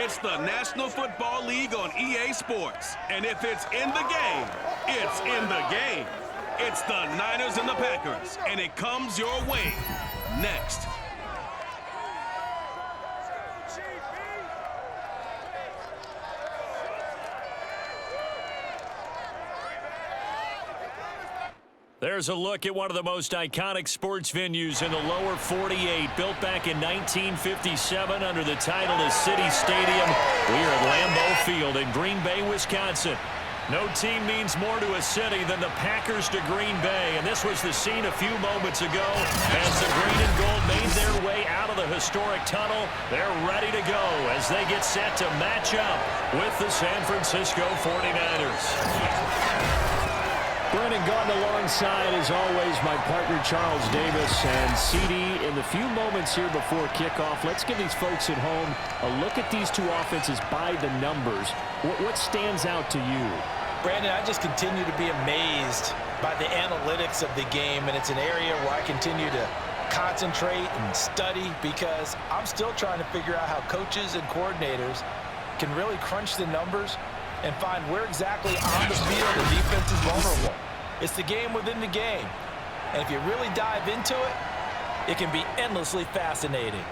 It's the National Football League on EA Sports. And if it's in the game, it's in the game. It's the Niners and the Packers, and it comes your way next. There's a look at one of the most iconic sports venues in the lower 48, built back in 1957 under the title of City Stadium. We are at Lambeau Field in Green Bay, Wisconsin. No team means more to a city than the Packers to Green Bay, and this was the scene a few moments ago as the green and gold made their way out of the historic tunnel. They're ready to go as they get set to match up with the San Francisco 49ers. Brennan Gaudin alongside, as always, my partner Charles Davis. And CD, in the few moments here before kickoff, let's give these folks at home a look at these two offenses by the numbers. What stands out to you? Brandon, I just continue to be amazed by the analytics of the game, and it's an area where I continue to concentrate and study because I'm still trying to figure out how coaches and coordinators can really crunch the numbers and find where exactly on the field the defense is vulnerable. It's the game within the game. And if you really dive into it, it can be endlessly fascinating.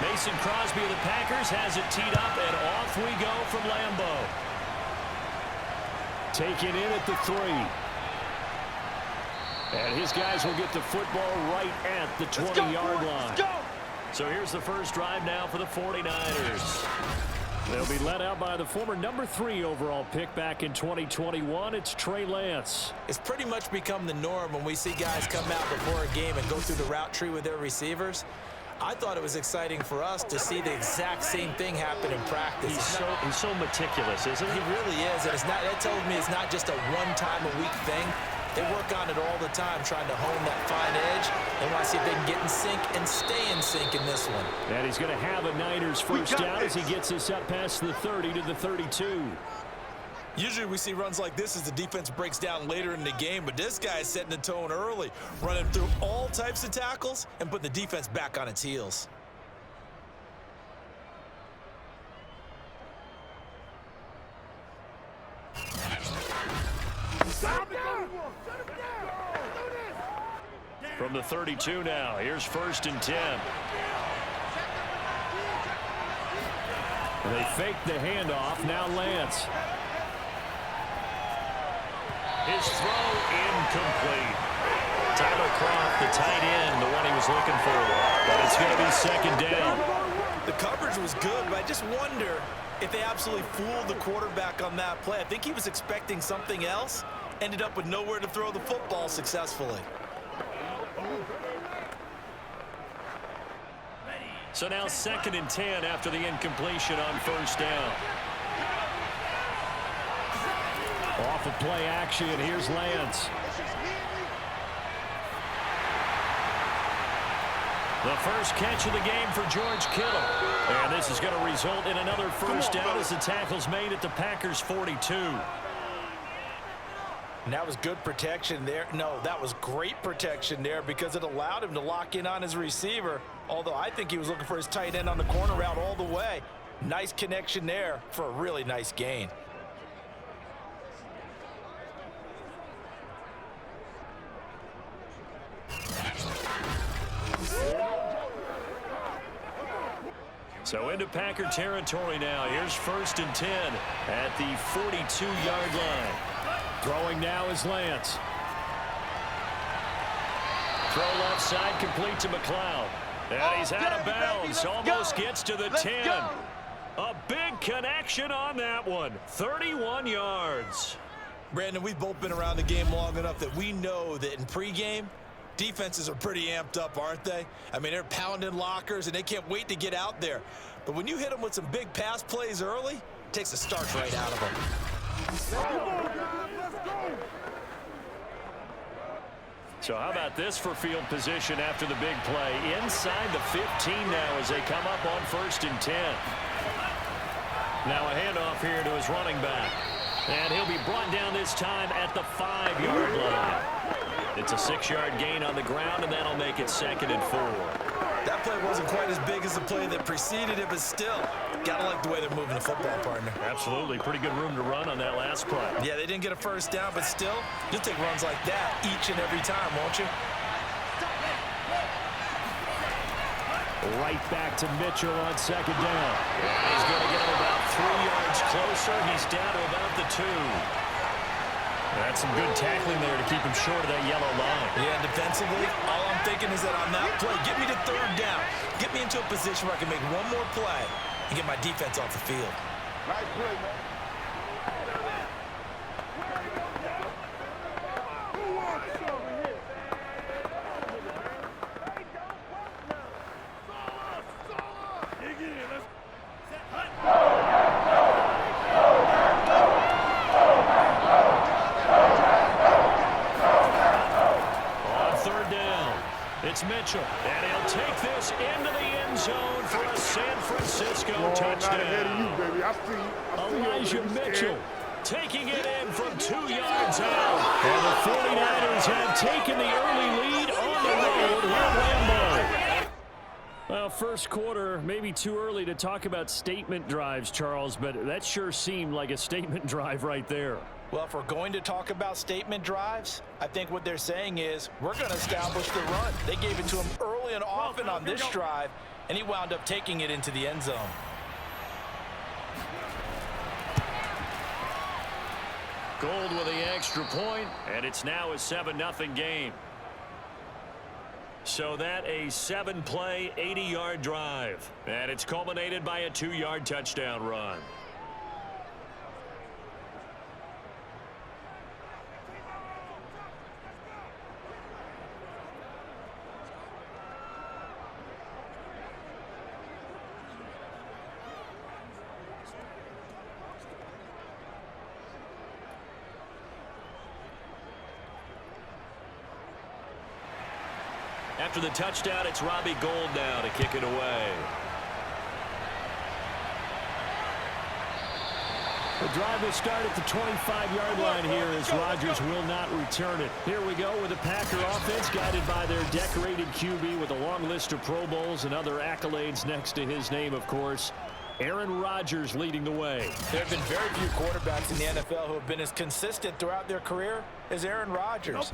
Mason Crosby of the Packers has it teed up, and off we go from Lambeau. Taken in at the 3. And his guys will get the football right at the 20-yard line. Let's go! So here's the first drive now for the 49ers. They'll be led out by the former number 3 overall pick back in 2021. It's Trey Lance. It's pretty much become the norm when we see guys come out before a game and go through the route tree with their receivers. I thought it was exciting for us to see the exact same thing happen in practice. He's so meticulous, isn't he? He really is, and that tells me it's not just a one-time-a-week thing. They work on it all the time, trying to hone that fine edge. They want to see if they can get in sync and stay in sync in this one. And he's going to have a Niners first down as he gets this up past the 30 to the 32. Usually we see runs like this as the defense breaks down later in the game, but this guy is setting the tone early, running through all types of tackles and putting the defense back on its heels. From the 32 now, here's 1st and 10. They fake the handoff. Now Lance. His throw incomplete. Tyler Croft, the tight end, the one he was looking for. But it's going to be 2nd down. The coverage was good, but I just wonder if they absolutely fooled the quarterback on that play. I think he was expecting something else. Ended up with nowhere to throw the football successfully. So now 2nd and 10 after the incompletion on 1st down. Off of play action, here's Lance. The first catch of the game for George Kittle. And this is going to result in another first down as the tackle's made at the Packers' 42. And that was good protection there. No, that was great protection there because it allowed him to lock in on his receiver. Although I think he was looking for his tight end on the corner route all the way. Nice connection there for a really nice gain. So into Packer territory now. Here's 1st and 10 at the 42-yard line. Throwing now is Lance. Throw left side, complete to McLeod. And he's out of bounds. Almost gets to the 10. A big connection on that one. 31 yards. Brandon, we've both been around the game long enough that we know that in pregame, defenses are pretty amped up, aren't they? I mean, they're pounding lockers, and they can't wait to get out there. But when you hit them with some big pass plays early, it takes the starch right out of them. So how about this for field position after the big play? Inside the 15 now as they come up on 1st and 10. Now a handoff here to his running back. And he'll be brought down this time at the 5-yard line. It's a 6-yard gain on the ground, and that'll make it 2nd and 4. That play wasn't quite as big as the play that preceded it, but still, gotta like the way they're moving the football, partner. Absolutely. Pretty good room to run on that last play. Yeah, they didn't get a first down, but still, you'll take runs like that each and every time, won't you? Right back to Mitchell on 2nd down. He's going to get him about 3 yards closer. He's down to about the 2. That's some good tackling there to keep him short of that yellow line. Yeah, defensively, all I'm thinking is that on that play, get me to 3rd down. Get me into a position where I can make one more play and get my defense off the field. Nice play, man. Mitchell, and he'll take this into the end zone for a San Francisco touchdown. Elijah Mitchell taking it in from 2 yards out. And the 49ers have taken the early lead on the road at Lambeau. Well, first quarter, maybe too early to talk about statement drives, Charles, but that sure seemed like a statement drive right there. Well, if we're going to talk about statement drives, I think what they're saying is we're going to establish the run. They gave it to him early and often on this drive, and he wound up taking it into the end zone. Gold with the extra point, and it's now a 7-0 game. So that a 7-play, 80-yard drive, and it's culminated by a 2-yard touchdown run. After the touchdown, it's Robbie Gould now to kick it away. The drive will start at the 25-yard line here as Rodgers will not return it. Here we go with the Packer offense guided by their decorated QB with a long list of Pro Bowls and other accolades next to his name, of course. Aaron Rodgers leading the way. There have been very few quarterbacks in the NFL who have been as consistent throughout their career as Aaron Rodgers.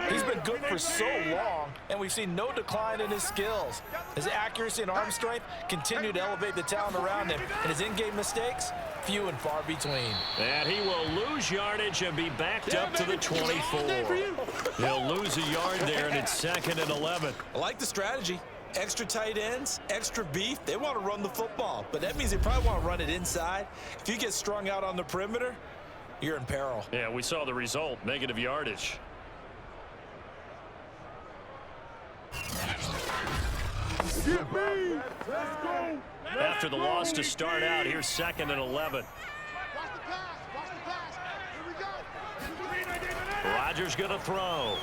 He's been good for so long, and we've seen no decline in his skills. His accuracy and arm strength continue to elevate the talent around him, and his in-game mistakes, few and far between. And he will lose yardage and be backed up to the 24. He'll lose a yard there, and it's 2nd and 11. I like the strategy. Extra tight ends, extra beef. They want to run the football, but that means they probably want to run it inside. If you get strung out on the perimeter, you're in peril. Yeah, we saw the result, negative yardage. After the loss to start out, here's 2nd and 11. Rodgers going to throw.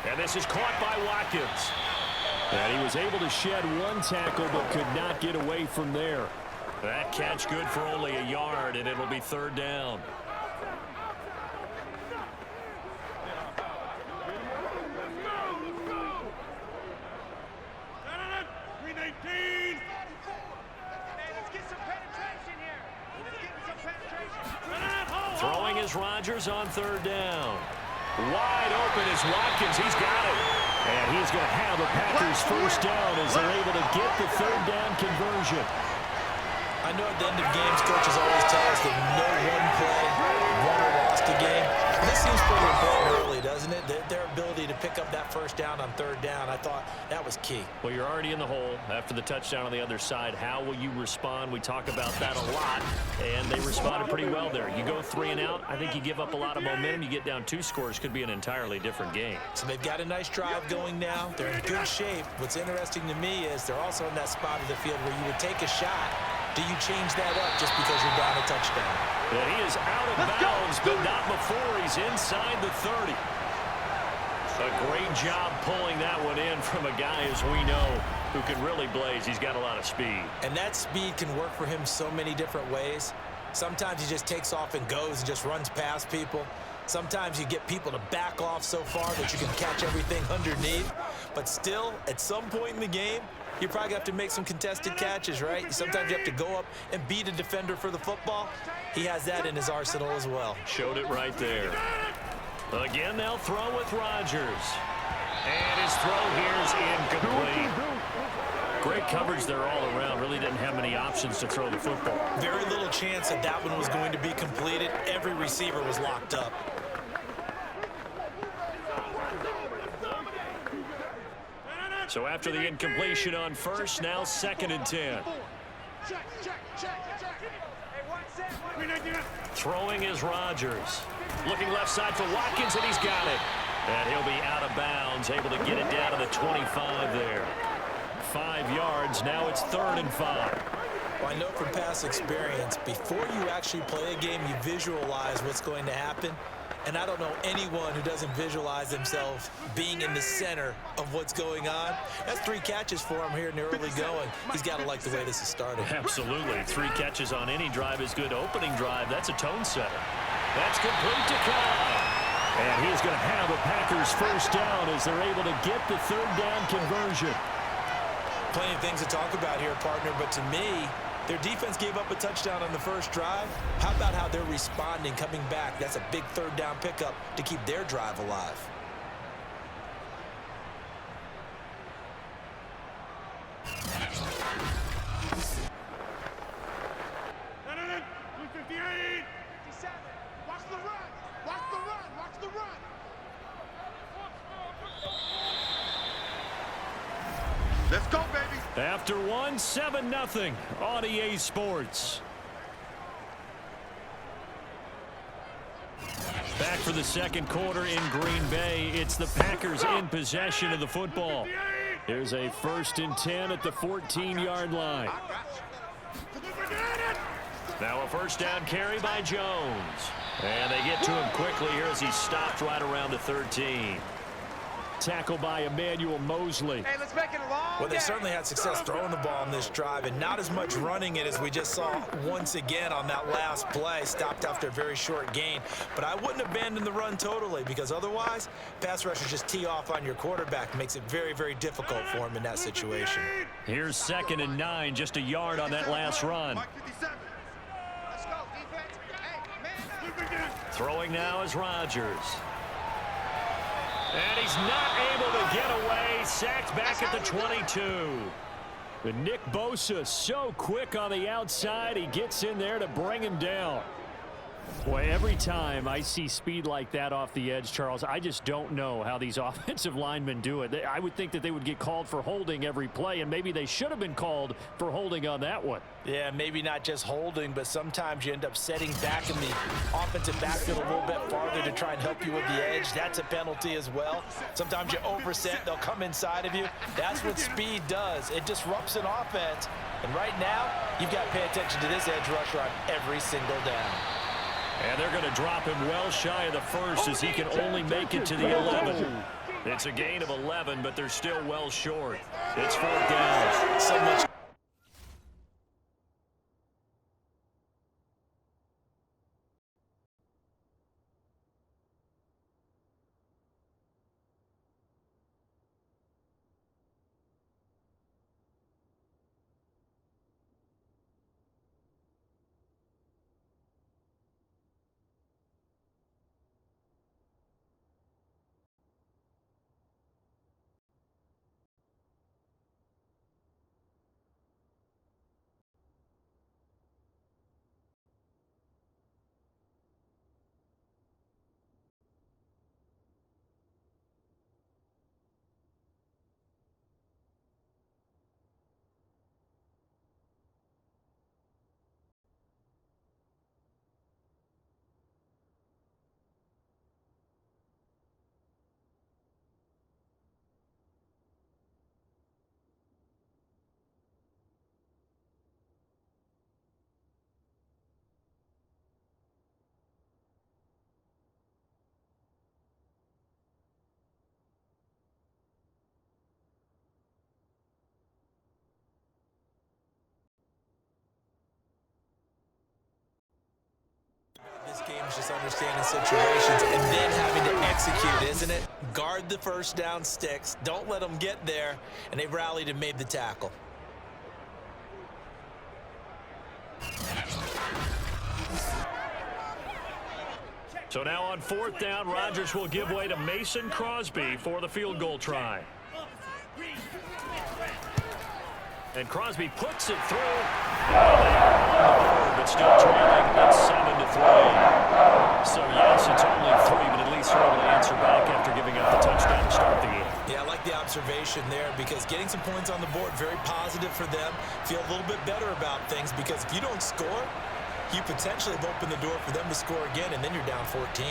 And this is caught by Watkins. And he was able to shed one tackle but could not get away from there. That catch good for only a yard, and it'll be 3rd down. Throwing is Rodgers on 3rd down. Wide open is Watkins. He's got it. And he's going to have a Packers first down as they're able to get the 3rd down conversion. I know at the end of games, coaches always tell us that no one play won or lost a game. This seems pretty important early, doesn't it? Their ability to pick up that first first down on third down. I thought that was key. Well, you're already in the hole after the touchdown on the other side. How will you respond? We talk about that a lot, and they responded pretty well there. You go 3 and out, I think you give up a lot of momentum. You get down 2 scores, could be an entirely different game. So they've got a nice drive going now. They're in good shape. What's interesting to me is they're also in that spot of the field where you would take a shot. Do you change that up just because you're down a touchdown? And he is out of bounds, but not before he's inside the 30. A great job pulling that one in from a guy, as we know, who can really blaze. He's got a lot of speed. And that speed can work for him so many different ways. Sometimes he just takes off and goes and just runs past people. Sometimes you get people to back off so far that you can catch everything underneath. But still, at some point in the game, you probably have to make some contested catches, right? Sometimes you have to go up and beat a defender for the football. He has that in his arsenal as well. Showed it right there. Again, they'll throw with Rodgers. And his throw here is incomplete. Great coverage there all around. Really didn't have many options to throw the football. Very little chance that that one was going to be completed. Every receiver was locked up. So after the incompletion on first, now 2nd and 10. Throwing is Rodgers. Looking left side for Watkins, and he's got it. And he'll be out of bounds, able to get it down to the 25 there. 5 yards, now it's 3rd and 5. Well, I know from past experience, before you actually play a game, you visualize what's going to happen. And I don't know anyone who doesn't visualize themselves being in the center of what's going on. That's 3 catches for him here in the early going. He's got to like the way this is starting. Absolutely. 3 catches on any drive is good. Opening drive, that's a tone setter. That's complete to Kyle. And he's going to have a Packers first down as they're able to get the 3rd down conversion. Plenty of things to talk about here, partner, but to me, their defense gave up a touchdown on the first drive. How about how they're responding, coming back? That's a big 3rd down pickup to keep their drive alive. Watch the run! Watch the run! Watch the run! Let's go, baby! After 1, 7-0 on EA Sports. Back for the 2nd quarter in Green Bay. It's the Packers in possession of the football. There's a 1st and 10 at the 14-yard line. Now a 1st down carry by Jones. And they get to him quickly here as he's stopped right around the 13. Tackle by Emmanuel Mosley. Hey, let's make it a long Well, they game. certainly had success throwing the ball on this drive, and not as much running it as we just saw once again on that last play. Stopped after a very short gain. But I wouldn't abandon the run totally, because otherwise, pass rushers just tee off on your quarterback. Makes it very, very difficult for him in that situation. Here's 2nd and 9, just a yard on that last run. Mike 57. Let's go, defense. Hey, man. Throwing now is Rodgers. And he's not able to get away. Sacked back at the 22. But Nick Bosa so quick on the outside. He gets in there to bring him down. Boy, every time I see speed like that off the edge, Charles, I just don't know how these offensive linemen do it. I would think that they would get called for holding every play, and maybe they should have been called for holding on that one. Yeah, maybe not just holding, but sometimes you end up setting back in the offensive backfield a little bit farther to try and help you with the edge. That's a penalty as well. Sometimes you overset, they'll come inside of you. That's what speed does. It disrupts an offense. And right now, you've got to pay attention to this edge rusher on every single down. And they're going to drop him well shy of the 1st as he can only make it to the 11. It's a gain of 11, but they're still well short. It's 4th down. So much just understanding situations and then having to execute, isn't it? Guard the first down sticks. Don't let them get there. And they rallied and made the tackle. So now on 4th down, Rodgers will give way to Mason Crosby for the field goal try. And Crosby puts it through. But still trailing at 7-3. So yes, it's only 3, but at least they're able to answer back after giving up the touchdown to start the game. Yeah, I like the observation there because getting some points on the board, very positive for them. Feel a little bit better about things because if you don't score, you potentially have opened the door for them to score again, and then you're down 14.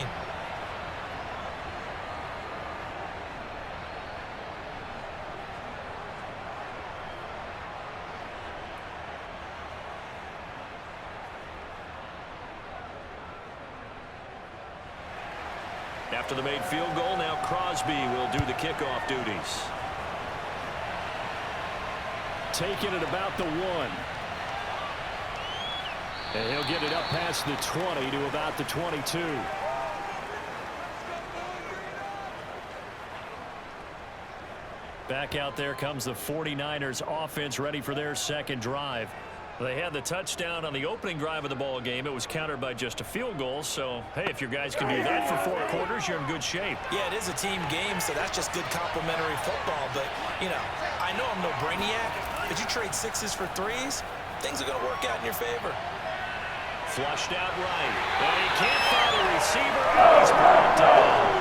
After the made field goal, now Crosby will do the kickoff duties. Taking it about the 1. And he'll get it up past the 20 to about the 22. Back out there comes the 49ers offense ready for their second drive. They had the touchdown on the opening drive of the ball game. It was countered by just a field goal. So, hey, if your guys can do that for 4 quarters, you're in good shape. Yeah, it is a team game, so that's just good complementary football. But, you know, I know I'm no brainiac, but you trade 6s for 3s, things are going to work out in your favor. Flushed out right. And he can't find a receiver. He's brought down.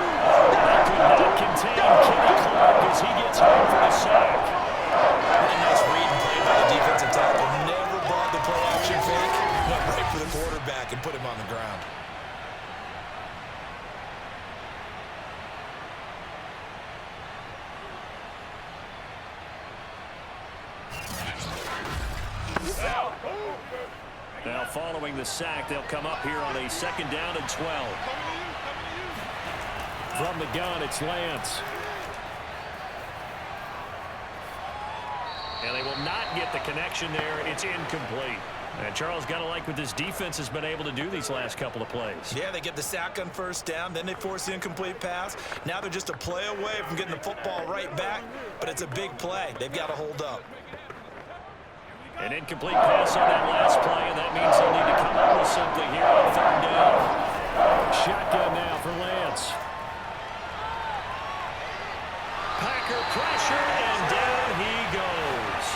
That could not contain Kenny Clark as he gets home for the sack. What a nice read and play by the defensive tackle. Never brought the play action fake. Went right for the quarterback and put him on the ground. Now following the sack, they'll come up here on a 2nd down and 12. From the gun, it's Lance. And they will not get the connection there. It's incomplete. And Charles, got to like what this defense has been able to do these last couple of plays. Yeah, they get the sack on 1st down, then they force the incomplete pass. Now they're just a play away from getting the football right back, but it's a big play. They've got to hold up. An incomplete pass on that last play, and that means they'll need to come up with something here on 3rd down. Shotgun now for Lance. Packer pressure, and down he goes.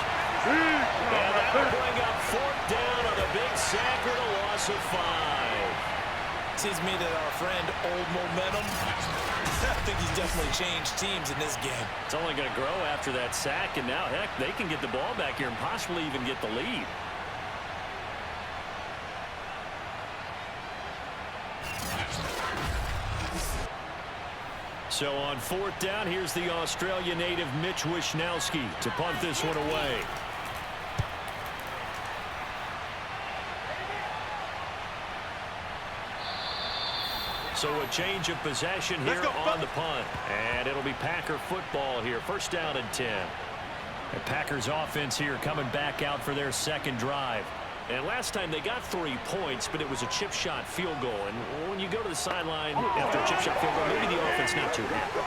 And that will bring up 4th down on a big sack with a loss of 5. Seems to me that our friend Old Momentum, I think he's definitely changed teams in this game. It's only going to grow after that sack, and now, heck, they can get the ball back here and possibly even get the lead. So on 4th down, here's the Australia native Mitch Wishnowski to punt this one away. So a change of possession here on the punt. And it'll be Packer football here. 1st down and 10. The Packers offense here coming back out for their 2nd drive. And last time they got 3 points, but it was a chip shot field goal. And when you go to the sideline after a chip shot field goal, maybe the offense not too happy.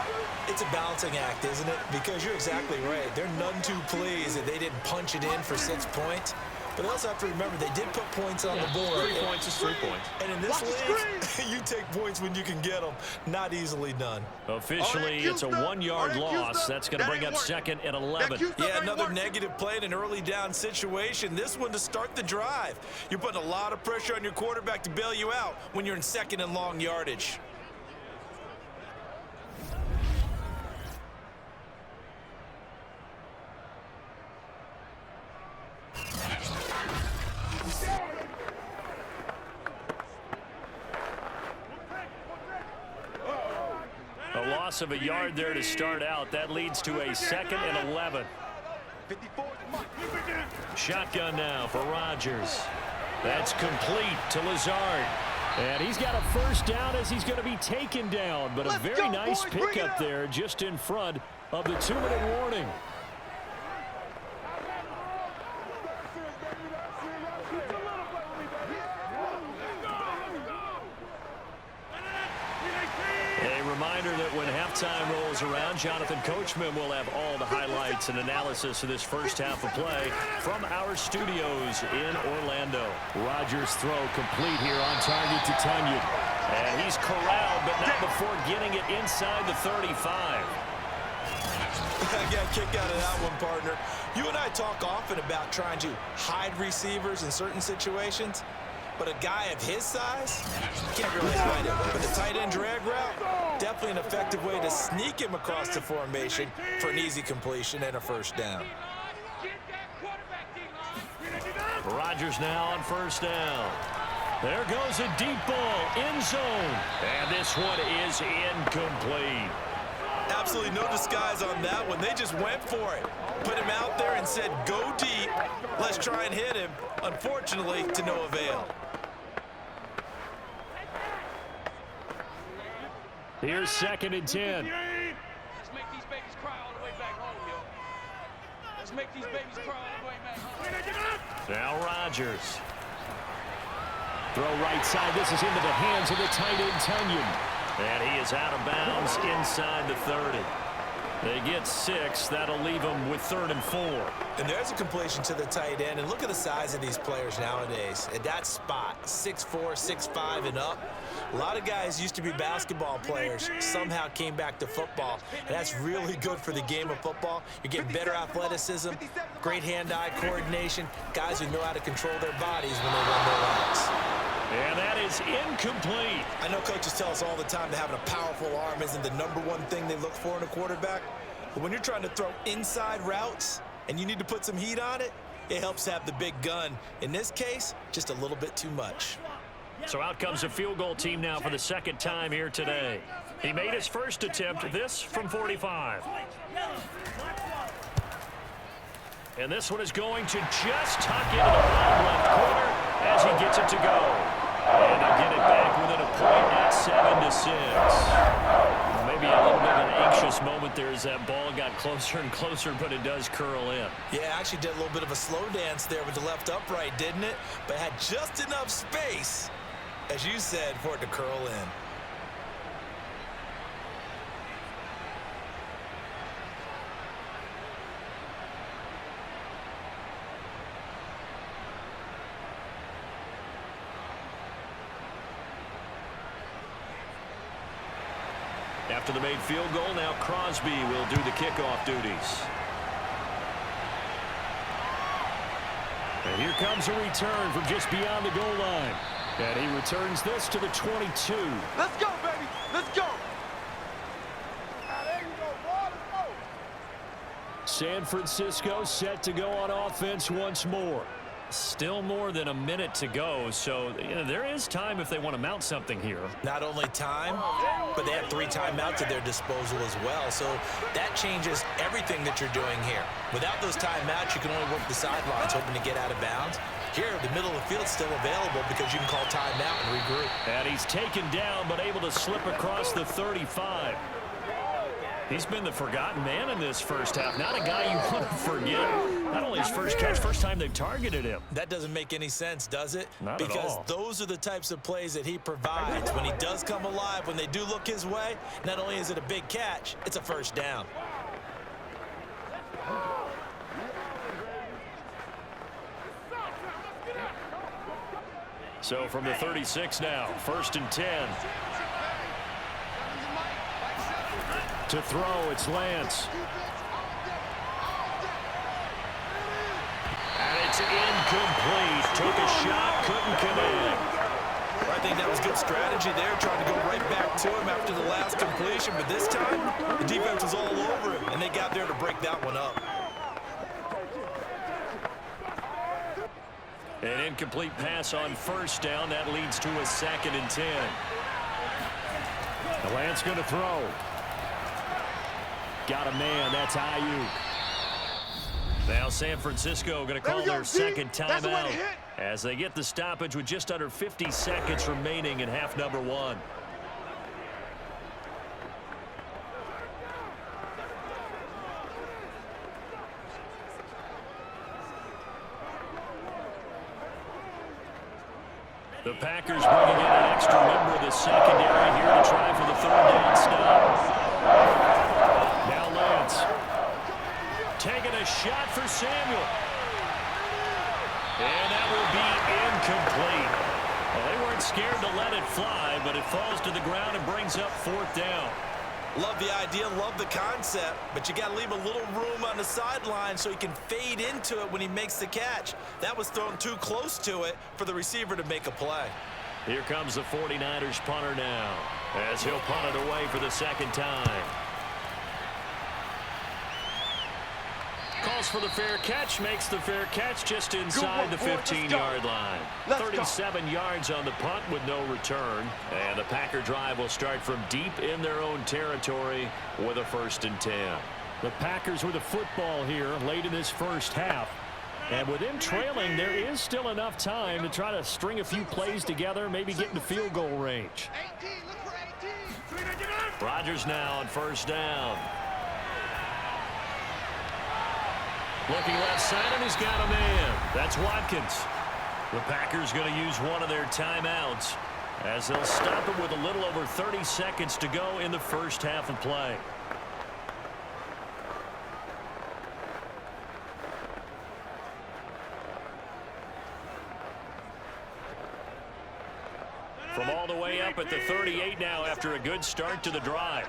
It's a balancing act, isn't it? Because you're exactly right. They're none too pleased that they didn't punch it in for 6 points. But also have to remember, they did put points on the board. 3 points is 3 points. And in this league, you take points when you can get them. Not easily done. Officially, it's a 1-yard loss. That's going to bring up 2nd and 11. Yeah, another negative play in an early down situation. This one to start the drive. You're putting a lot of pressure on your quarterback to bail you out when you're in 2nd and long yardage. A loss of a yard there to start out. That leads to a 2nd and 11. Shotgun now for Rodgers. That's complete to Lazard. And he's got a 1st down as he's going to be taken down. But a very nice pickup there just in front of the 2-minute warning. it when halftime rolls around. Jonathan Coachman will have all the highlights and analysis of this first half of play from our studios in Orlando. Rodgers' throw complete here on target to Tunyon. And he's corralled, but not before getting it inside the 35. I got a kick out of that one, partner. You and I talk often about trying to hide receivers in certain situations, but a guy of his size, you can't really hide it. But the tight end drag route, definitely an effective way to sneak him across the formation for an easy completion and a first down. Rodgers now on first down. There goes a deep ball, end zone. And this one is incomplete. Absolutely no disguise on that one. They just went for it. Put him out there and said, go deep. Let's try and hit him. Unfortunately, to no avail. Here's 2nd and 10. Let's make these babies cry all the way back home, yo. Let's make these babies cry all the way back home. Now Rodgers. Throw right side. This is into the hands of the tight end, Tunyon. And he is out of bounds inside the 30. They get 6. That'll leave them with 3rd and 4. And there's a completion to the tight end. And look at the size of these players nowadays. At that spot, 6'4", 6'5", and up. A lot of guys used to be basketball players, somehow came back to football. And that's really good for the game of football. You're getting better athleticism, great hand-eye coordination, guys who know how to control their bodies when they run their routes. And that is incomplete. I know coaches tell us all the time that having a powerful arm isn't the #1 thing they look for in a quarterback. But when you're trying to throw inside routes and you need to put some heat on it, it helps have the big gun. In this case, just a little bit too much. So out comes a field goal team now for the 2nd time here today. He made his first attempt, this from 45. And this one is going to just tuck into the bottom left corner as he gets it to go. And they'll get it back within a point at 7-6. Maybe a little bit of an anxious moment there as that ball got closer and closer, but it does curl in. Yeah, actually did a little bit of a slow dance there with the left upright, didn't it? But had just enough space, as you said, for it to curl in. After the made field goal, now Crosby will do the kickoff duties. And here comes a return from just beyond the goal line. And he returns this to the 22. Let's go, baby. Let's go. There you go, boy. Let's go. San Francisco set to go on offense once more. Still more than a minute to go, so there is time if they want to mount something here. Not only time, but they have 3 timeouts at their disposal as well. So that changes everything that you're doing here. Without those timeouts, you can only work the sidelines, hoping to get out of bounds. Here, the middle of the field's still available because you can call timeout and regroup. And he's taken down, but able to slip across the 35. He's been the forgotten man in this first half. Not a guy you want to forget. Not only his first catch, first time they've targeted him. That doesn't make any sense, does it? Not at all. Because those are the types of plays that he provides. When he does come alive, when they do look his way, not only is it a big catch, it's a first down. So from the 36 now, 1st and 10. To throw, it's Lance. And it's incomplete. Took a shot, couldn't connect. I think that was good strategy there, trying to go right back to him after the last completion. But this time, the defense was all over him, and they got there to break that one up. An incomplete pass on first down. That leads to a 2nd and 10. The Lance going to throw. Got a man. That's Ayuk. Now San Francisco going to call their 2nd timeout as they get the stoppage with just under 50 seconds remaining in half number 1. The Packers bringing in an extra member of the secondary here to try for the 3rd down stop. shot for Samuel. And that will be incomplete. Well, they weren't scared to let it fly, but it falls to the ground and brings up 4th down. Love the idea, love the concept, but you got to leave a little room on the sideline so he can fade into it when he makes the catch. That was thrown too close to it for the receiver to make a play. Here comes the 49ers punter now, as he'll punt it away for the 2nd time. Calls for the fair catch, makes the fair catch just inside the 15-yard line. 37 yards on the punt with no return. And the Packer drive will start from deep in their own territory with a 1st and 10. The Packers with the football here late in this first half. And with them trailing, there is still enough time to try to string a few plays together, maybe get into field goal range. Rodgers now on 1st down. Looking left side, and he's got a man. That's Watkins. The Packers going to use one of their timeouts as they'll stop it with a little over 30 seconds to go in the first half of play. From all the way up at the 38 now after a good start to the drive.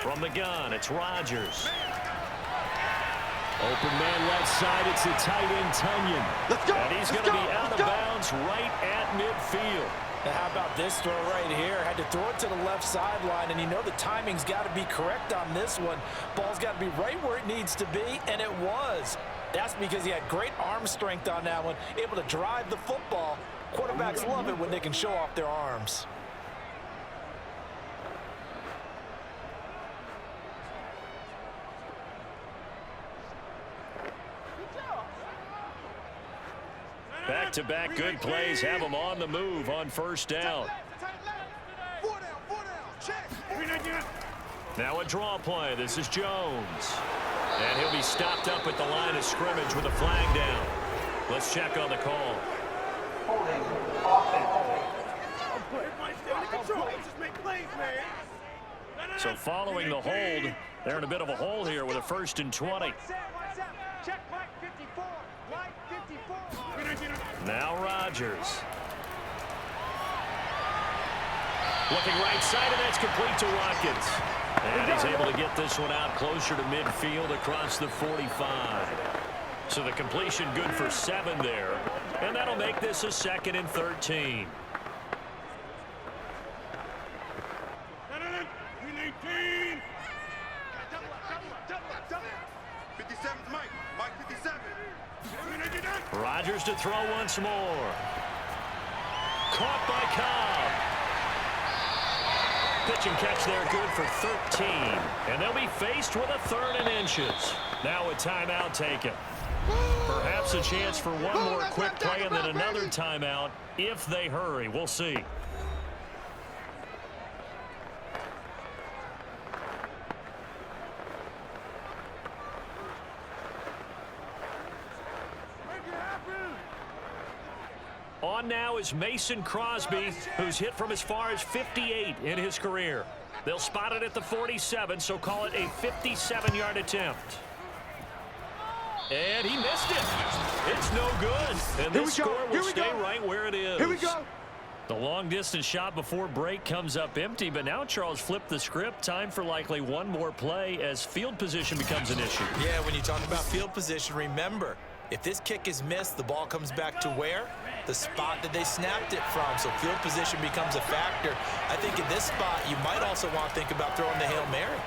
From the gun, it's Rodgers. Open man left side, it's the tight end Tunyon. And he's going to be out of bounds right at midfield. Now how about this throw right here? Had to throw it to the left sideline, and you know the timing's got to be correct on this one. Ball's got to be right where it needs to be, and it was. That's because he had great arm strength on that one, able to drive the football. Quarterbacks love it when they can show off their arms. Back-to-back good plays have him on the move on 1st down. Now a draw play. This is Jones. And he'll be stopped up at the line of scrimmage with a flag down. Let's check on the call. So following the hold, they're in a bit of a hole here with a 1st and 20. Now Rodgers. Looking right side, and that's complete to Watkins. And he's able to get this one out closer to midfield across the 45. So the completion good for 7 there. And that'll make this a 2nd and 13. Rodgers to throw once more. Caught by Cobb. Pitch and catch there good for 13. And they'll be faced with a 3rd and inches. Now a timeout taken. Perhaps a chance for one more quick play and then another timeout if they hurry. We'll see. On now is Mason Crosby, who's hit from as far as 58 in his career. They'll spot it at the 47, so call it a 57-yard attempt. And he missed it. It's no good. And this score will stay right where it is. Here we go. The long-distance shot before break comes up empty, but now Charles flipped the script. Time for likely one more play as field position becomes an issue. Yeah, when you talk about field position, remember, if this kick is missed, the ball comes back to where? The spot that they snapped it from. So field position becomes a factor. I think in this spot, you might also want to think about throwing the Hail Mary.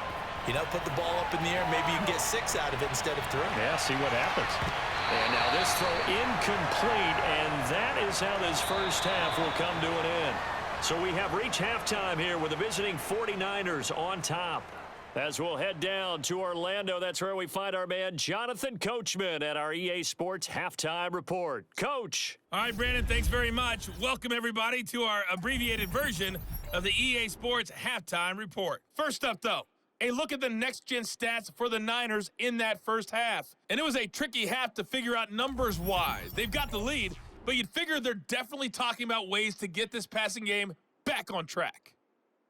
You know, put the ball up in the air. Maybe you can get 6 out of it instead of 3. Yeah, see what happens. And now this throw incomplete, and that is how this first half will come to an end. So we have reached halftime here with the visiting 49ers on top. As we'll head down to Orlando, that's where we find our man Jonathan Coachman at our EA Sports Halftime Report. Coach. All right, Brandon, thanks very much. Welcome, everybody, to our abbreviated version of the EA Sports Halftime Report. First up, though, a look at the next-gen stats for the Niners in that first half. And it was a tricky half to figure out numbers-wise. They've got the lead, but you'd figure they're definitely talking about ways to get this passing game back on track.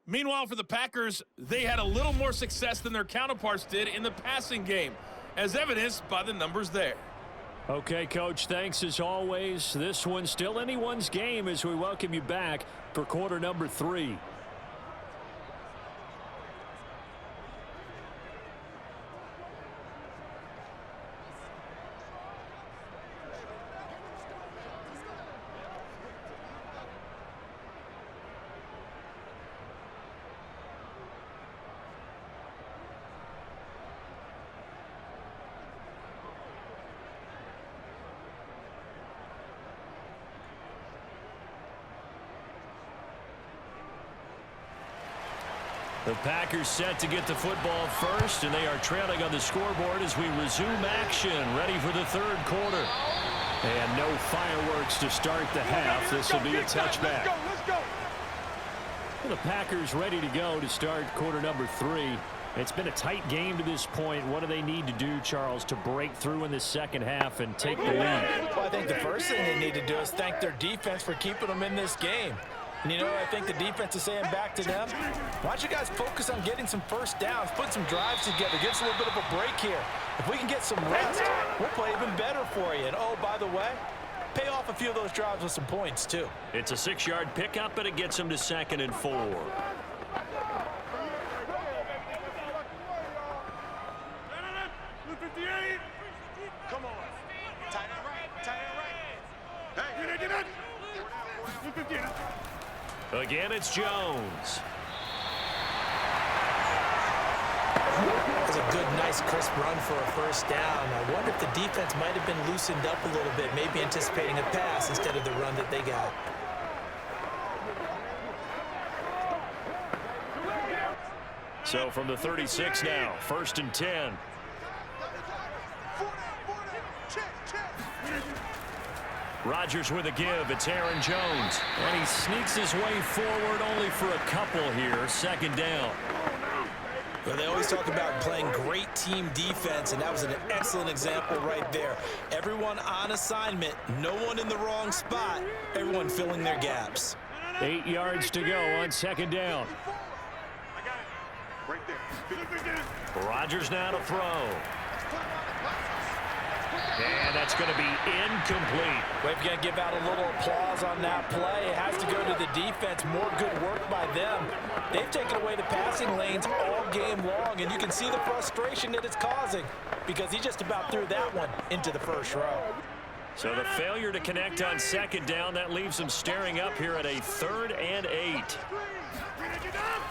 Meanwhile, for the Packers, they had a little more success than their counterparts did in the passing game, as evidenced by the numbers there. Okay, Coach, thanks as always. This one's still anyone's game as we welcome you back for quarter number 3. The Packers set to get the football first, and they are trailing on the scoreboard as we resume action, ready for the third quarter. And no fireworks to start the half. This will be a touchback. Well, the Packers ready to go to start quarter number 3. It's been a tight game to this point. What do they need to do, Charles, to break through in the second half and take the lead? Well, I think the first thing they need to do is thank their defense for keeping them in this game. And you know what I think the defense is saying back to them? Why don't you guys focus on getting some first downs, put some drives together, give us a little bit of a break here. If we can get some rest, we'll play even better for you. And, oh, by the way, pay off a few of those drives with some points, too. It's a 6-yard pickup, and it gets them to 2nd and 4. Come on. Tight end right. Tight end right. Hey, get it. Again, it's Jones. That's a good, nice, crisp run for a first down. I wonder if the defense might have been loosened up a little bit, maybe anticipating a pass instead of the run that they got. So from the 36 now, 1st and 10. Rodgers with a give. It's Aaron Jones. And he sneaks his way forward only for a couple here. 2nd down. Well, they always talk about playing great team defense, and that was an excellent example right there. Everyone on assignment, no one in the wrong spot, everyone filling their gaps. 8 yards to go on 2nd down. Rodgers now to throw. And that's going to be incomplete. Well, if you're going to give out a little applause on that play, it has to go to the defense. More good work by them. They've taken away the passing lanes all game long, and you can see the frustration that it's causing because he just about threw that one into the first row. So the failure to connect on 2nd down, that leaves them staring up here at a 3rd and 8.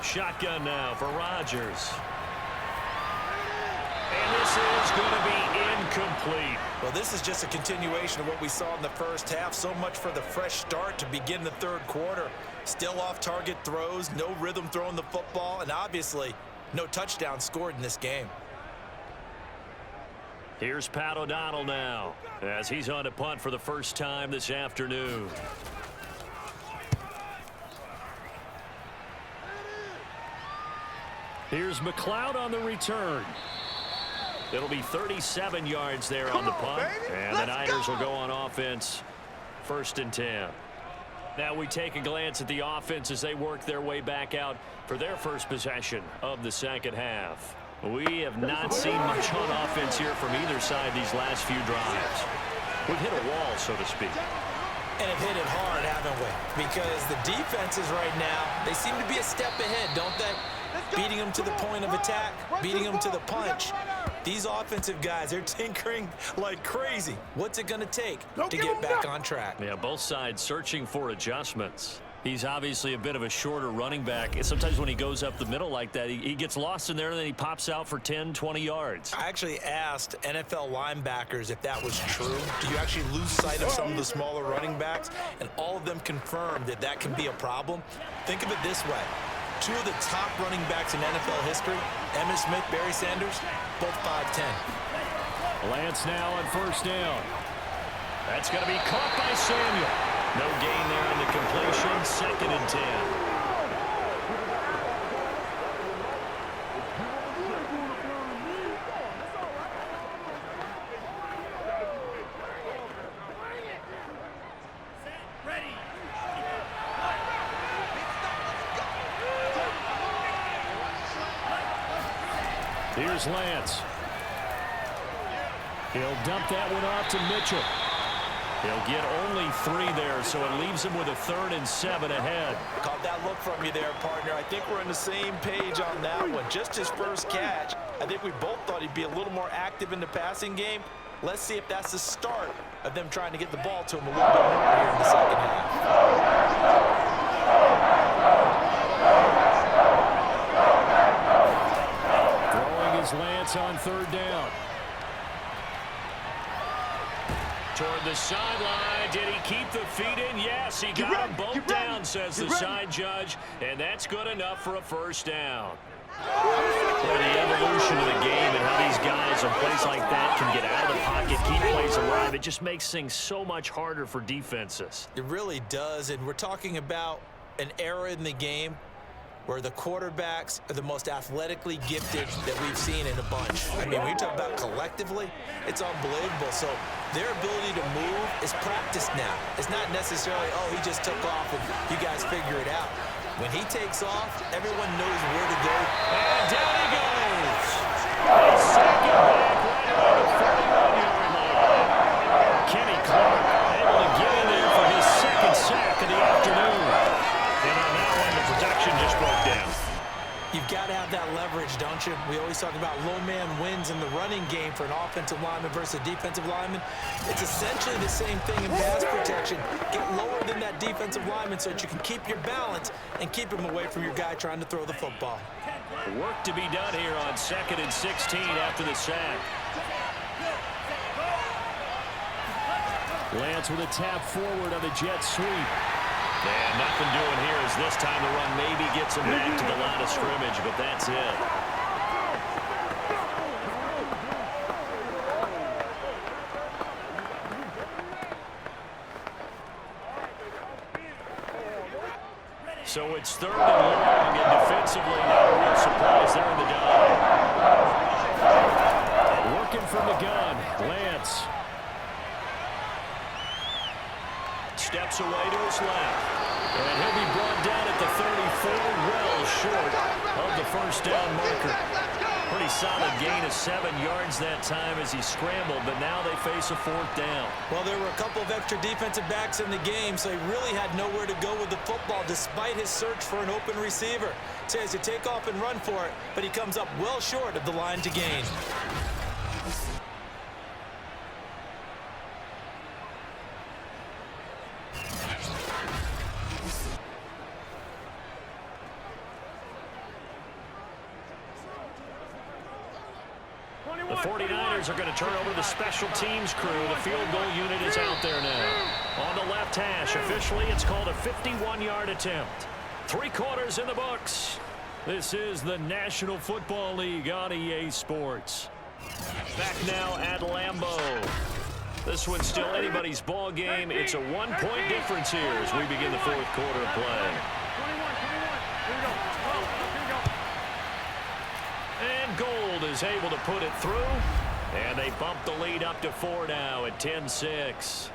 Shotgun now for Rodgers. And this is going to be incomplete. Well, this is just a continuation of what we saw in the first half. So much for the fresh start to begin the third quarter. Still off-target throws, no rhythm throwing the football, and obviously no touchdown scored in this game. Here's Pat O'Donnell now as he's on a punt for the first time this afternoon. Here's McLeod on the return. It'll be 37 yards there on the punt, and the Niners will go on offense 1st and 10. Now we take a glance at the offense as they work their way back out for their first possession of the second half. We have not seen much on offense here from either side these last few drives. We've hit a wall, so to speak. And have hit it hard, haven't we? Because the defenses right now, they seem to be a step ahead, don't they? Beating them to the point of attack, beating them to the punch. These offensive guys, they're tinkering like crazy. What's it going to take to get back on track? Yeah, both sides searching for adjustments. He's obviously a bit of a shorter running back. Sometimes when he goes up the middle like that, he gets lost in there, and then he pops out for 10, 20 yards. I actually asked NFL linebackers if that was true. Do you actually lose sight of some of the smaller running backs? And all of them confirmed that that can be a problem. Think of it this way. 2 of the top running backs in NFL history, Emmitt Smith, Barry Sanders, both 5'10". Lance now on 1st down. That's going to be caught by Samuel. No gain there on the completion. 2nd and 10. Here's Lance. He'll dump that one off to Mitchell. He'll get only 3 there, so it leaves him with a 3rd and 7 ahead. Caught that look from you there, partner. I think we're on the same page on that one. Just his first catch. I think we both thought he'd be a little more active in the passing game. Let's see if that's the start of them trying to get the ball to him a little bit more here in the second half. Throwing his Lance on 3rd down. Toward the sideline. Did he keep the feet in? Yes, he got them both down, says the side judge. And that's good enough for a 1st down. Well, the evolution of the game and how these guys in plays like that can get out of the pocket, keep plays alive, it just makes things so much harder for defenses. It really does, and we're talking about an era in the game where the quarterbacks are the most athletically gifted that we've seen in a bunch. I mean, when you talk about collectively, it's unbelievable. So their ability to move is practiced now. It's not necessarily, oh, he just took off and you guys figure it out. When he takes off, everyone knows where to go. And down he goes. A second back right around the 41-yard line. Kenny Clark able to get in there for his 2nd sack of the afternoon. And on that one, the protection just broke down. You've got to have that leverage, don't you? We always talk about low man wins in the running game for an offensive lineman versus a defensive lineman. It's essentially the same thing in pass protection. Get lower than that defensive lineman so that you can keep your balance and keep him away from your guy trying to throw the football. Work to be done here on 2nd and 16 after the sack. Lance with a tap forward on the jet sweep. And nothing doing here as this time the run maybe gets him back to the line of scrimmage, but that's it. So it's 3rd and long, and defensively not a real surprise there in the dive. Working from the gun, Lance. Steps away to his left. And he'll be brought down at the 34, well short of the 1st down marker. Pretty solid gain of 7 yards that time as he scrambled, but now they face a 4th down. Well, there were a couple of extra defensive backs in the game, so he really had nowhere to go with the football despite his search for an open receiver. So he has to take off and run for it, but he comes up well short of the line to gain. The 49ers are going to turn over to the special teams crew. The field goal unit is out there now. On the left hash, officially it's called a 51-yard attempt. 3 quarters in the books. This is the National Football League on EA Sports. Back now at Lambeau. This one's still anybody's ball game. It's a 1-point difference here as we begin the 4th quarter of play. And Gold is able to put it through. And they bump the lead up to 4 now at 10-6.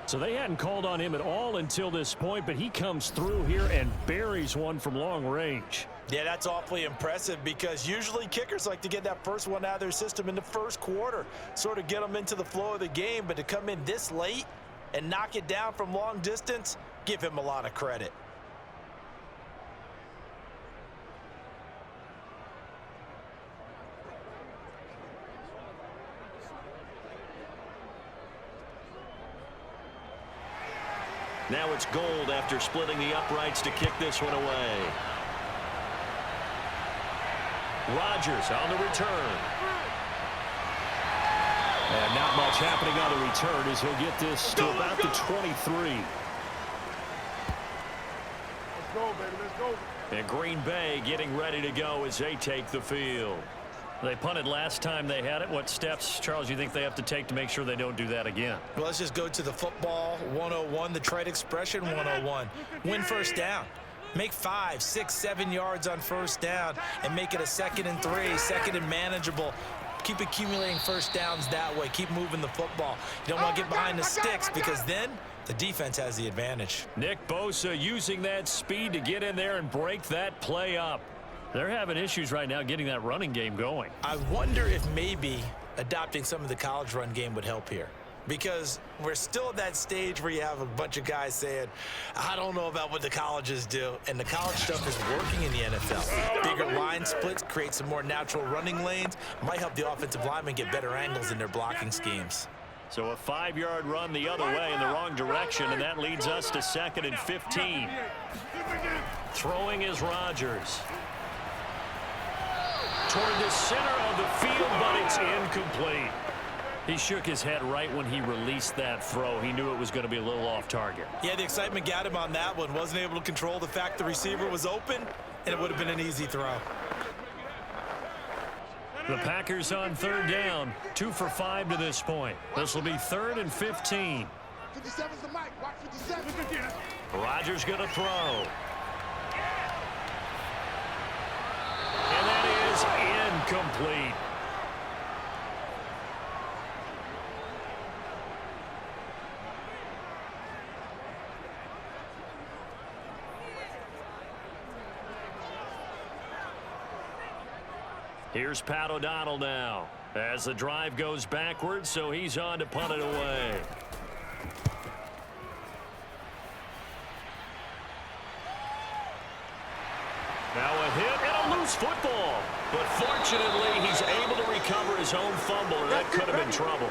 So they hadn't called on him at all until this point, but he comes through here and buries one from long range. Yeah, that's awfully impressive because usually kickers like to get that first one out of their system in the 1st quarter, sort of get them into the flow of the game, but to come in this late and knock it down from long distance, give him a lot of credit. Now it's Gold after splitting the uprights to kick this one away. Rodgers on the return. And not much happening on the return as he'll get this to about the 23. Let's go, baby. Let's go. And Green Bay getting ready to go as they take the field. They punted last time they had it. What steps, Charles, you think they have to take to make sure they don't do that again? Well, let's just go to the football 101, the trade expression 101. Win first down. Make 5, 6, 7 yards on first down and make it a 2nd and 3, 2nd and manageable. Keep accumulating first downs that way. Keep moving the football. You don't want to get behind the sticks because then the defense has the advantage. Nick Bosa using that speed to get in there and break that play up. They're having issues right now getting that running game going. I wonder if maybe adopting some of the college run game would help here. Because we're still at that stage where you have a bunch of guys saying, I don't know about what the colleges do. And the college stuff is working in the NFL. Bigger line splits, create some more natural running lanes. Might help the offensive linemen get better angles in their blocking schemes. So a 5-yard run the other way in the wrong direction, and that leads us to 2nd and 15. Throwing is Rodgers. Toward the center of the field, but it's incomplete. He shook his head right when he released that throw. He knew it was going to be a little off target. Yeah, the excitement got him on that one. Wasn't able to control the fact the receiver was open, and it would have been an easy throw. The Packers on 3rd down, 2 for 5 to this point. This will be 3rd and 15. 57's the mic. Watch 57. Rodgers going to throw. And that is incomplete. Here's Pat O'Donnell now as the drive goes backwards, so he's on to punt it away. Now a hit and a loose football. But fortunately, he's able to recover his own fumble, or that could have been trouble.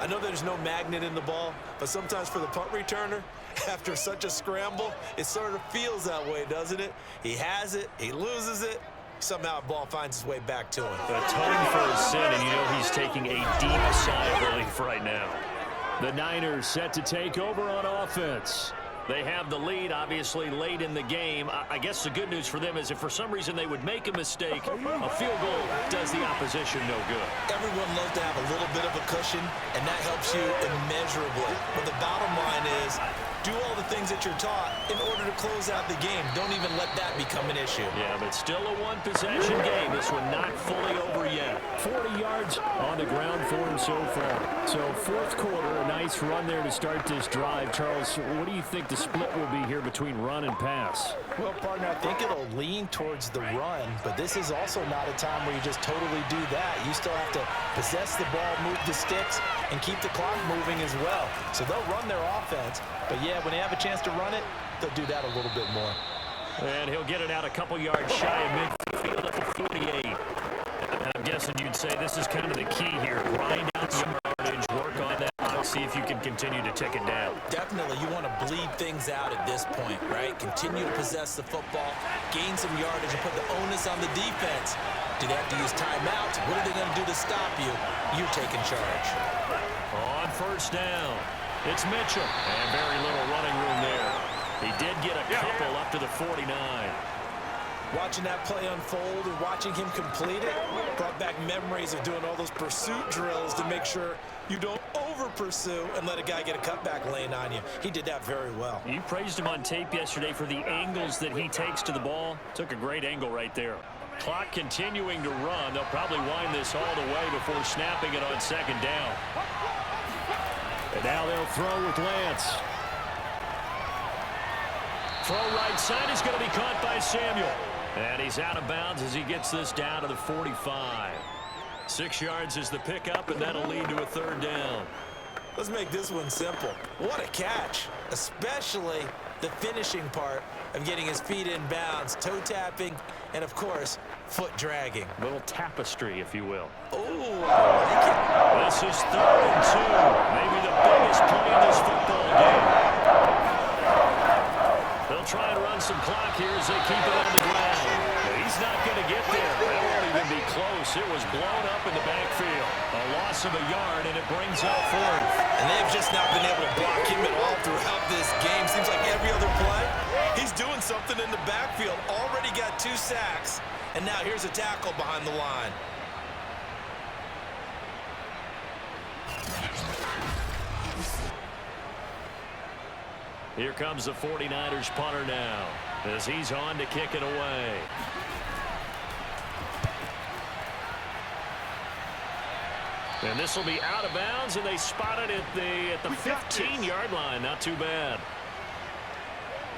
I know there's no magnet in the ball, but sometimes for the punt returner, after such a scramble, it sort of feels that way, doesn't it? He has it, he loses it, somehow the ball finds its way back to him. Atoning for his sin, and you know he's taking a deep sigh of relief right now. The Niners set to take over on offense. They have the lead, obviously, late in the game. I guess the good news for them is if for some reason they would make a mistake, a field goal does the opposition no good. Everyone loves to have a little bit of a cushion, and that helps you immeasurably. But the bottom line is, do all the things that you're taught in order to close out the game. Don't even let that become an issue. Yeah, but still a one-possession game. This one not fully over yet. 40 yards on the ground for him so far. So 4th quarter, a nice run there to start this drive. Charles, what do you think the split will be here between run and pass? Well, partner, I think it'll lean towards the run, but this is also not a time where you just totally do that. You still have to possess the ball, move the sticks, and keep the clock moving as well. So they'll run their offense, but yeah, when they have a chance to run it, they'll do that a little bit more. And he'll get it out a couple yards shy of midfield at the 48. I'm guessing you'd say this is kind of the key here. Grind out some yardage, work on that, see if you can continue to tick it down. Definitely, you want to bleed things out at this point, right? Continue to possess the football, gain some yardage, and put the onus on the defense. Do they have to use timeouts? What are they going to do to stop you? You're taking charge. On 1st down, it's Mitchell. And very little running room there. He did get a couple up to the 49. Watching that play unfold and watching him complete it brought back memories of doing all those pursuit drills to make sure you don't over-pursue and let a guy get a cutback lane on you. He did that very well. You praised him on tape yesterday for the angles that he takes to the ball. Took a great angle right there. Clock continuing to run. They'll probably wind this all the way before snapping it on 2nd down. And now they'll throw with Lance. Throw right side is going to be caught by Samuel. And he's out of bounds as he gets this down to the 45. 6 yards is the pickup, and that'll lead to a 3rd down. Let's make this one simple. What a catch, especially the finishing part of getting his feet in bounds, toe tapping, and of course, foot dragging. A little tapestry, if you will. Oh, I like it. This is 3rd and 2. Maybe the biggest play in this football game. They'll try and run some clock here as they keep it on the ground. But he's not going to get there. That won't even be close. It was blown up in the backfield. A loss of a yard, and it brings up 4th. And they've just not been able to block him at all throughout this game. Seems like every other play, he's doing something in the backfield. Already got 2 sacks, and now here's a tackle behind the line. Here comes the 49ers punter now as he's on to kick it away. And this will be out of bounds, and they spot it at the 15-yard line. Not too bad.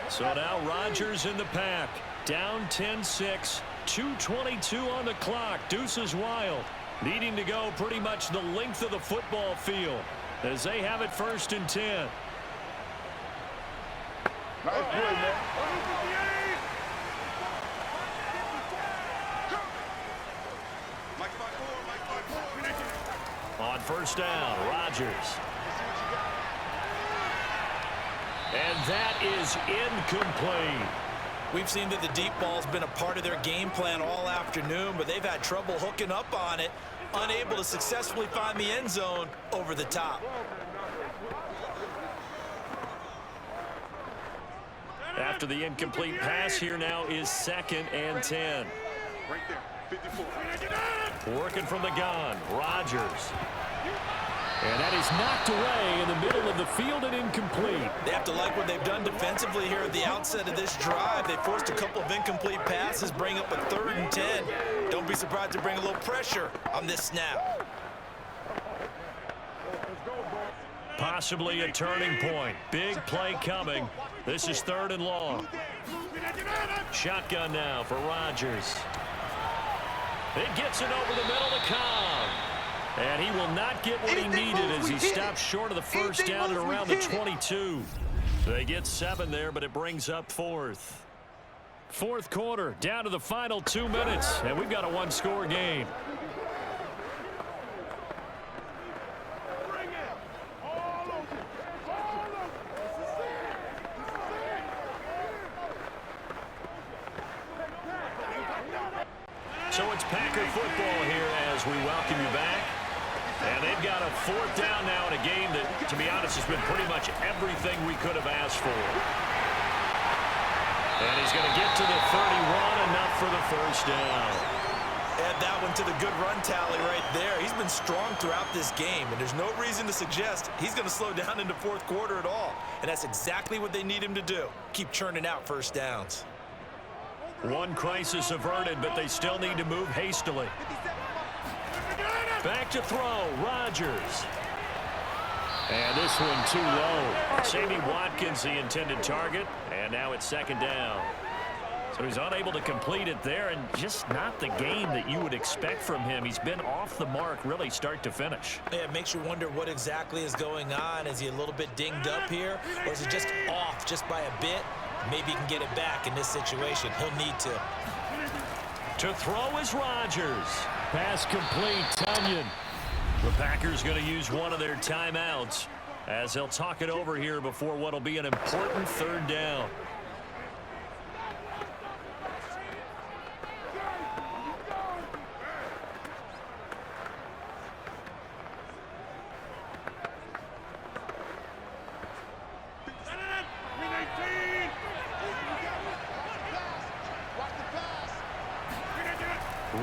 So now Rodgers in the pack. Down 10-6. 2:22 on the clock. Deuces wild. Needing to go pretty much the length of the football field as they have it 1st and 10. Nice play, man. On 1st down, Rodgers. And that is incomplete. We've seen that the deep ball's been a part of their game plan all afternoon, but they've had trouble hooking up on it, unable to successfully find the end zone over the top. After the incomplete pass, here now is 2nd and 10. Right there, 54. Working from the gun, Rodgers. And that is knocked away in the middle of the field and incomplete. They have to like what they've done defensively here at the outset of this drive. They forced a couple of incomplete passes, bring up a 3rd and 10. Don't be surprised to bring a little pressure on this snap. Possibly a turning point. Big play coming. This is 3rd and long. Shotgun now for Rodgers. It gets it over the middle to Cobb. And he will not get what he needed as he stops short of the 1st down at around the 22. They get 7 there, but it brings up 4th. 4th quarter, down to the final 2 minutes, and we've got a 1-score game. So it's Packer football here as we welcome you back. And they've got a 4th down now in a game that, to be honest, has been pretty much everything we could have asked for. And he's going to get to the 31, enough for the 1st down. Add that one to the good run tally right there. He's been strong throughout this game, and there's no reason to suggest he's going to slow down into 4th quarter at all. And that's exactly what they need him to do. Keep churning out 1st downs. One crisis averted, but they still need to move hastily. Back to throw, Rodgers. And this one too low. Sammy Watkins, the intended target, and now it's 2nd down. So he's unable to complete it there, and just not the game that you would expect from him. He's been off the mark, really, start to finish. Yeah, it makes you wonder what exactly is going on. Is he a little bit dinged up here, or is he just off just by a bit? Maybe he can get it back in this situation. He'll need to. To throw is Rodgers. Pass complete, Tunyon. The Packers going to use one of their timeouts as they'll talk it over here before what will be an important 3rd down.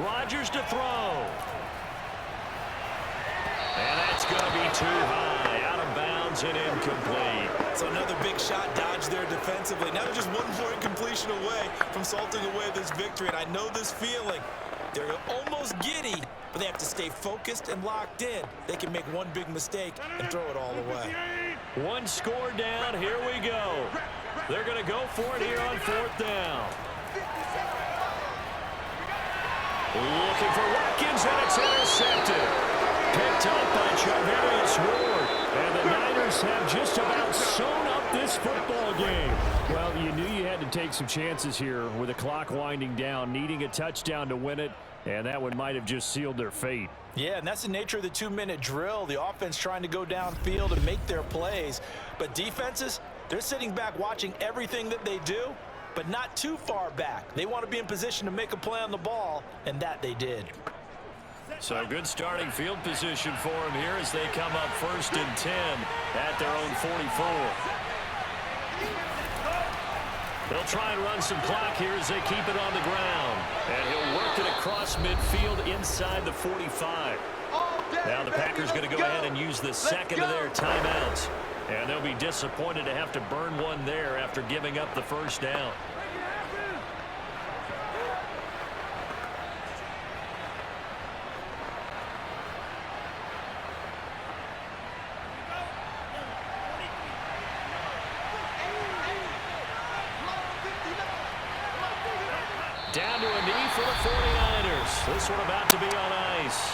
Rodgers to throw. And that's going to be too high. Out of bounds and incomplete. So another big shot dodged there defensively. Now they're just one more incompletion away from salting away this victory. And I know this feeling. They're almost giddy, but they have to stay focused and locked in. They can make one big mistake and throw it all away. 1 score down. Here we go. They're going to go for it here on 4th down. Looking for Watkins, and it's intercepted. Picked up by Charvarius Ward. And the Niners have just about sewn up this football game. Well, you knew you had to take some chances here with the clock winding down, needing a touchdown to win it, and that one might have just sealed their fate. Yeah, and that's the nature of the 2-minute drill. The offense trying to go downfield and make their plays. But defenses, they're sitting back watching everything that they do, but not too far back. They want to be in position to make a play on the ball, and that they did. So good starting field position for them here as they come up 1st and 10 at their own 44. They'll try and run some clock here as they keep it on the ground. And he'll work it across midfield inside the 45. Now the Packers going to go ahead and use the 2nd of their timeouts. And they'll be disappointed to have to burn one there after giving up the 1st down. Down to a knee for the 49ers. This one about to be on ice.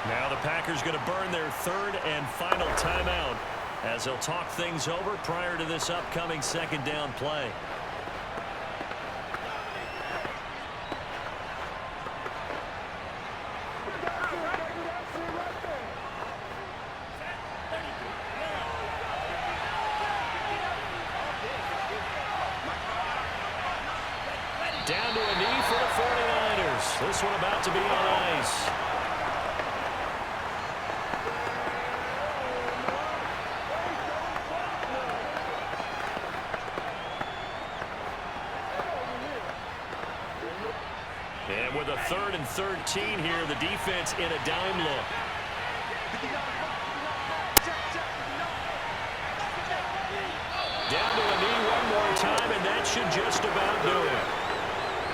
Now the Packers going to burn their third and final timeout as they'll talk things over prior to this upcoming second down play. Down to a knee for the 49ers. This one about to be on ice. And with a 3rd and 13 here, the defense in a dime look. Down to a knee one more time, and that should just about do it.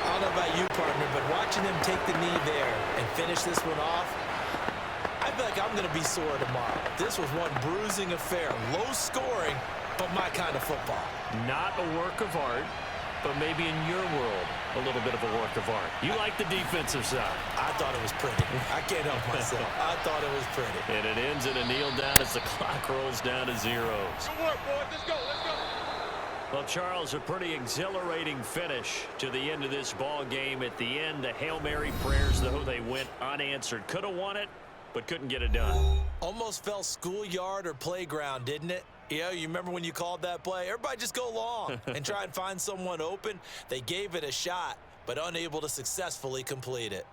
I don't know about you, partner, but watching them take the knee there and finish this one off, I feel like I'm going to be sore tomorrow. This was one bruising affair. Low scoring, but my kind of football. Not a work of art, but maybe in your world, a little bit of a work of art. You like the defensive side. I thought it was pretty. I can't help myself. I thought it was pretty. And it ends in a kneel down as the clock rolls down to zeros. Good work, boys. Let's go. Let's go. Well, Charles, a pretty exhilarating finish to the end of this ball game. At the end, the Hail Mary prayers, though, they went unanswered. Could have won it, but couldn't get it done. Almost felt schoolyard or playground, didn't it? Yeah, you remember when you called that play? Everybody just go long and try and find someone open. They gave it a shot, but unable to successfully complete it.